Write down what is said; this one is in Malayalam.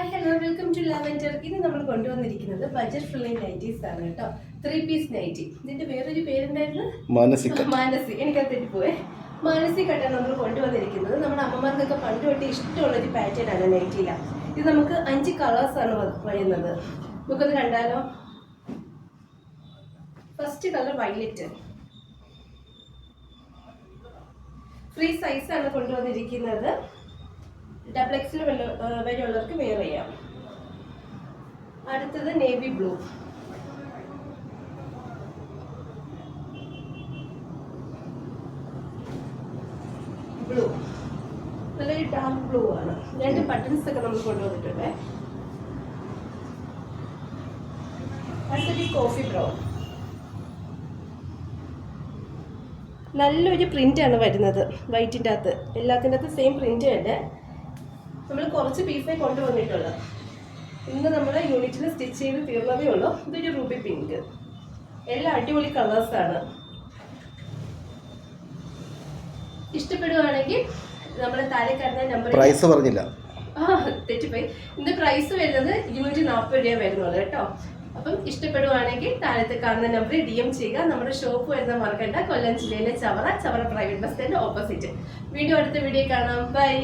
Hi hello welcome to Lavender. ഇത് നമ്മൾ കൊണ്ടുവന്നിരിക്കുന്നത് ബഡ്ജറ്റ് ഫ്രണ്ട്ലി നൈറ്റീസ് ആണ് കേട്ടോ. 3 പീസ് നൈറ്റി. ഇതിന്റെ വേറൊരു പേരുണ്ടായിരുന്നു മാനസി. എനിക്കത് തെറ്റിപ്പോയെ. മാനസി കട്ടാണ് നമ്മൾ കൊണ്ടുവന്നിരിക്കുന്നത്. നമ്മുടെ അമ്മമാർക്കൊക്കെ പണ്ട് തൊട്ട് ഇഷ്ടമുള്ളൊരു പാറ്റേൺ ആണ് നൈറ്റിയില. ഇത് നമുക്ക് 5 കളേഴ്സ് ആണ് വരുന്നത്. നമുക്കത് കണ്ടാലോ. First colour violet. Free size ആണ് കൊണ്ടുവന്നിരിക്കുന്നത്. ഡബിൾ എക്സിൽ വരെയുള്ളവർക്ക് വെയർ ചെയ്യാം. അടുത്തത് നേവി ബ്ലൂ. നല്ലൊരു ഡാർക്ക് ബ്ലൂ ആണ്. 2 ബട്ടൺസ് ഒക്കെ നമ്മൾ കൊണ്ടുവന്നിട്ടുണ്ട്. അടുത്തൊരു കോഫി ബ്രൗൺ. നല്ലൊരു പ്രിന്റ് ആണ് വരുന്നത് വൈറ്റിൻ്റെ അകത്ത്. എല്ലാത്തിൻ്റെ അകത്ത് സെയിം പ്രിന്റ് തന്നെ. നമ്മൾ കുറച്ച് പീസേ കൊണ്ടുവന്നിട്ടുള്ളൂ. ഇന്ന് നമ്മൾ യൂണിറ്റിൽ സ്റ്റിച്ച് ചെയ്ത് തീർന്നതേ ഉള്ളൂ. ഇതൊരു റൂബി പിങ്ക്. എല്ലാം അടിപൊളി കളേഴ്സാണ്. ഇഷ്ടപ്പെടുവാണെങ്കിൽ നമ്മുടെ താഴെ കാണുന്ന നമ്പർ. പ്രൈസ് പറഞ്ഞില്ല. തെറ്റിപ്പോയി. ഇതിന്റെ പ്രൈസ് വരുന്നത് 240 രൂപ വരുന്നുള്ളൂ കേട്ടോ. അപ്പം ഇഷ്ടപ്പെടുവാണെങ്കിൽ താഴത്തെ കാണുന്ന നമ്പറിൽ DM ചെയ്യുക. നമ്മുടെ ഷോപ്പ് വരുന്ന മറക്കണ്ട. കൊല്ലം ജില്ലയിലെ Chavara private bus stand opposite. അടുത്ത വീഡിയോ കാണാം. ബൈ.